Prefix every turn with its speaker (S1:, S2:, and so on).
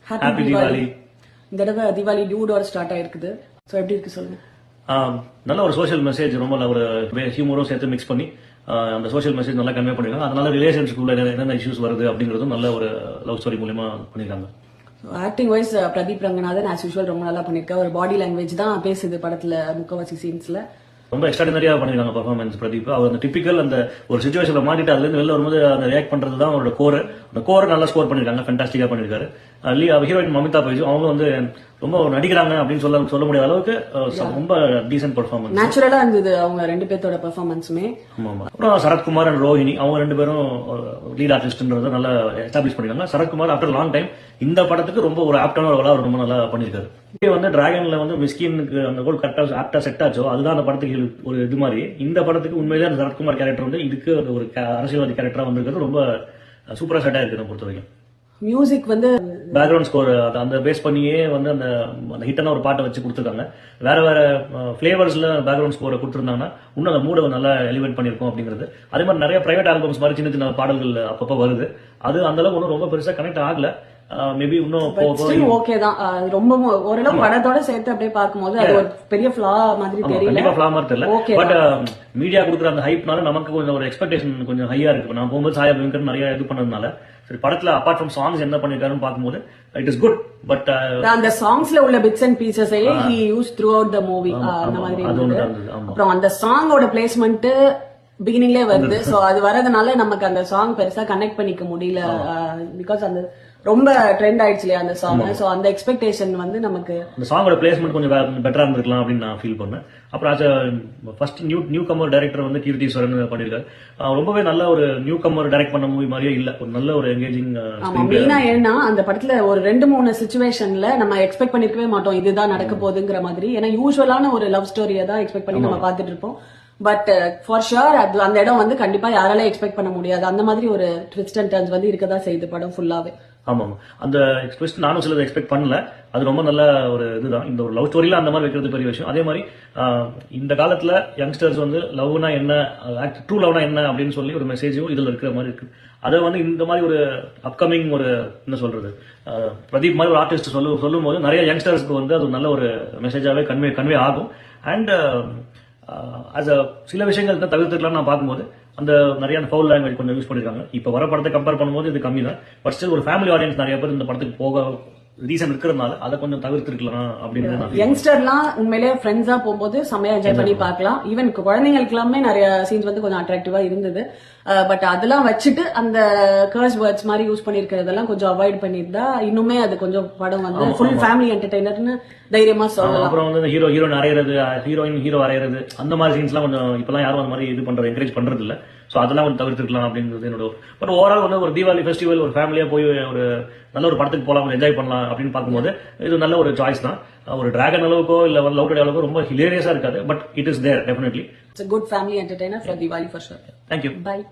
S1: Happy Deepavali. இந்த தடவை Deepavali டியூடோட start ஆயிருக்குது. ஸோ எப்படி இருக்கு சொல்லுங்க.
S2: நல்ல ஒரு சோஷியல் மெசேஜ், ரொம்ப ஒரு ஹியூமரும் சேர்த்து மிக்ஸ் பண்ணி அந்த சோஷியல் மெசேஜ் நல்லா கன்வே பண்ணிருக்காங்க. அதனால ரிலேஷன்ஷிப்ல என்னென்ன இஷ்யூஸ் வருது அப்படிங்கறதும் நல்ல ஒரு லவ் ஸ்டோரி மூலமா பண்ணிருக்காங்க.
S1: Acting wise Pradeep Ranganathan as usual ரொம்ப நல்லா பண்ணிருக்காரு. ஒரு பாடி லாங்குவேஜ் தான் பேசுது படத்துல முக்கவாசி சீன்ஸ்ல.
S2: ரொம்ப எக்ஸ்ட்ராடினரியா பண்ணிருக்காங்க பெர்ஃபார்மன்ஸ் பிரதீப். அவர் அந்த டிபிக்கல் அந்த ஒரு சிச்சுவேஷன்ல மாட்டிட்டு அதுல இருந்து வெளில வரும்போது அந்த ரியாக்ட் பண்றது தான் அவரோட கோர். அந்த கோரை நல்லா ஸ்கோர் பண்ணிருக்காங்க, ஃபேண்டாஸ்டிக்கா பண்ணிருக்காரு. ஹீரோயின் மமிதா பைஜு அவங்க வந்து ரொம்ப நடிக்கிறாங்க அப்படின்னு சொல்ல முடியாத அளவுக்கு ரொம்ப டீசென்ட் பெர்ஃபார்மன்ஸ்.
S1: நேச்சுரலா இருந்தது அவங்க ரெண்டு பேர்த்தோட பெர்ஃபார்மன்ஸுமே.
S2: அப்புறம் சரத்குமார் அண்ட் ரோஹிணி அவங்க ரெண்டு பேரும் லீட் ஆர்டிஸ்ட்ன்றத நல்லா எஸ்டாப்ளிஷ் பண்ணிருக்காங்க. சரத்குமார் ஆஃப்டர் லாங் டைம் இந்த படத்துக்கு ரொம்ப ஒரு ஆப்டான ஒரு அவர் ரொம்ப நல்லா பண்ணிருக்காரு. வந்து டிராகன்ல வந்து மிஸ்கினுக்கு அந்த கோல் கரெக்டா ஆப்டா செட் ஆச்சோ அதுதான் அந்த படத்துக்கு ஒரு இது மாதிரி. இந்த படத்துக்கு உண்மையிலே அந்த சரத்குமார் கேரக்டர் வந்து இதுக்கு ஒரு அரசியல்வாதி கேரக்டரா வந்திருக்கிறது ரொம்ப சூப்பரா செட் ஆயிருக்கு பொறுத்த வரைக்கும்.
S1: மியூசிக் வந்து
S2: பேக்ரவுண்ட் ஸ்கோர் அந்த பேஸ் பண்ணியே வந்து அந்த ஹிட்டான ஒரு பாட்டை வச்சு கொடுத்துருக்காங்க. வேற வேற பிளேவர்ஸ்ல பேக்ரவுண்ட் ஸ்கோரை கொடுத்துருந்தாங்கன்னா இன்னும் அந்த மூட நல்லா எலிவேட் பண்ணிருக்கோம் அப்படிங்கிறது. அதே மாதிரி நிறைய பிரைவேட் ஆல்பம்ஸ் மாதிரி சின்ன சின்ன பாடல்கள் அப்பப்போ வருது. அது அந்த அளவுக்கு ஒன்றும் ரொம்ப பெருசா கனெக்ட் ஆகல. மேபி இன்னும்
S1: ஓகே தான். ரொம்ப ஓரளவு படத்தோட சேர்த்து அப்படியே பார்க்கும்போது அது ஒரு பெரிய ஃப்ளா மாதிரி தெரியல.
S2: கண்டிப்பா ஃப்ளா மாதிரி தெரியல. பட் மீடியா கொடுக்குற அந்த ஹைப்னால நமக்கு கொஞ்சம் ஒரு எக்ஸ்பெக்டேஷன் கொஞ்சம் ஹையா இருக்கு. நான் போகும்போது சாயா வெங்கட் நிறைய இது பண்ணதுனால சரி படத்துல அபார்ட் ஃப்ரம் சாங்ஸ் என்ன பண்ணிருக்காருன்னு பார்க்கும்போது இட் இஸ் குட். பட்
S1: அந்த சாங்ஸ்ல உள்ள bits and pieces he use through out the movie அந்த மாதிரி. அப்புறம் அந்த சாங்கோட பிளேஸ்மெண்ட் பிகினிங்லேயே வருது. சோ அது வரதுனால நமக்கு அந்த சாங் பெருசா கனெக்ட் பண்ணிக்க முடியல. பிகாஸ் அந்த ரொம்ப ட்ரெண்ட் ஆயிடுச்சு இல்லையா அந்த சாங். சோ அந்த எக்ஸ்பெக்டேஷன் வந்து நமக்கு
S2: அந்த சாங்கோட பிளேஸ்மெண்ட் கொஞ்சம் பெட்டரா இருந்திருக்கலாம் அப்படின்னு நான் ஃபீல் பண்ணேன். அப்புறம் ஃபர்ஸ்ட் நியூ கமர் டைரக்டர் வந்து கீர்த்தீஸ்வரன் பண்ணிருக்காரு. ரொம்பவே நல்ல ஒரு நியூ கமர் டைரக்ட் பண்ண மூவி மாதிரியே இல்ல. ஒரு நல்ல ஒரு எங்கேஜிங்.
S1: மெயினா ஏன்னா அந்த படத்துல ஒரு 2-3 சிச்சுவேஷன்ல நம்ம எக்ஸ்பெக்ட் பண்ணிருக்கவே மாட்டோம் இதுதான் நடக்க போகுதுங்கிற மாதிரி. ஏன்னா யூஸ்வலான ஒரு லவ் ஸ்டோரியை தான் எக்ஸ்பெக்ட் பண்ணி நம்ம பாத்துட்டு இருப்போம். பட் ஃபார் ஷுர் அந்த இடம் வந்து கண்டிப்பா யாரால எக்ஸ்பெக்ட் பண்ண முடியாது. அந்த மாதிரி ஒரு ட்விஸ்ட் அண்ட் டர்ன்ஸ் வந்து இருக்கதான் செய்யுது படம் ஃபுல்லாவே.
S2: ஆமா அந்த ட்விஸ்ட் நானும் சிலதை எக்ஸ்பெக்ட் பண்ணல. அது ரொம்ப நல்ல ஒரு இதுதான். இந்த ஒரு லவ் ஸ்டோரியில அந்த மாதிரி வைக்கிறது பெரிய விஷயம். அதே மாதிரி இந்த காலத்துல யங்ஸ்டர்ஸ் வந்து லவ்னா என்ன, ட்ரூ லவ்னா என்ன அப்படின்னு சொல்லி ஒரு மெசேஜும் இதுல இருக்கிற மாதிரி இருக்கு. அதை வந்து இந்த மாதிரி ஒரு அப்கமிங் ஒரு என்ன சொல்றது பிரதீப் மாதிரி ஒரு ஆர்டிஸ்ட் சொல்லும் போது நிறைய யங்ஸ்டர்ஸ்க்கு வந்து அது நல்ல ஒரு மெசேஜாவே கன்வே ஆகும். அண்ட் சில விஷயங்கள் தான் தவிர்த்துக்கலாம். நான் பார்க்கும்போது அந்த நிறைய ஃபவுல் லாங்குவேஜ் கொஞ்சம் யூஸ் பண்ணிருக்காங்க. இப்ப வர படத்தை கம்பேர் பண்ணும்போது இது கம்மி தான். பட் ஸ்டில் ஒரு ஃபேமிலி ஆடியன்ஸ் நிறைய பேர் இந்த படத்துக்கு போக ரீசன் இருக்கிறதுனால அதை கொஞ்சம் தவிர்த்திருக்கலாம் அப்படின்னு.
S1: யங்ஸ்டர்லாம் உண்மையிலே ஃப்ரெண்ட்ஸா போகும்போது செம்மையா என்ஜாய் பண்ணி பார்க்கலாம். ஈவன் குழந்தைங்களுக்கு எல்லாமே நிறைய சீன்ஸ் வந்து கொஞ்சம் அட்ராக்டிவா இருந்தது. பட் அதெல்லாம் வச்சுட்டு அந்த கர்ஸ் வேர்ட்ஸ் மாதிரி யூஸ் பண்ணிருக்கிறதெல்லாம் கொஞ்சம் அவாய்ட் பண்ணிருந்தா இன்னுமே அது கொஞ்சம் படம் வந்து ஃபுல் ஃபேமிலி என்டர்டெய்னர்னு தைரியமா சொல்லலாம்.
S2: அப்புறம் வந்து ஹீரோயின் அறையிறது, ஹீரோ அறையிறது அந்த மாதிரி சீன்ஸ் எல்லாம் கொஞ்சம் இப்பெல்லாம் யாரும் அந்த மாதிரி இது பண்றது என்கரேஜ் பண்றது இல்ல. சோ அதெல்லாம் கொஞ்சம் தவிர்த்துக்கலாம் அப்படிங்கிறது என்னோட. பட் ஓவரால் வந்து ஒரு தீபாவளி ஃபெஸ்டிவல் ஒரு ஃபேமிலியா போய் ஒரு நல்ல ஒரு படத்துக்கு போலாம், என்ஜாய் பண்ணலாம் அப்படின்னு பார்க்கும்போது இது நல்ல ஒரு சாய்ஸ் தான். ஒரு டிராகன் அளவுக்கோ இல்ல லவ் டுடே அளவுக்கோ ரொம்ப ஹிலேரியஸா இருக்காது. But it is there definitely.
S1: It's a good family entertainer for Diwali for sure.
S2: Thank you.
S1: Bye.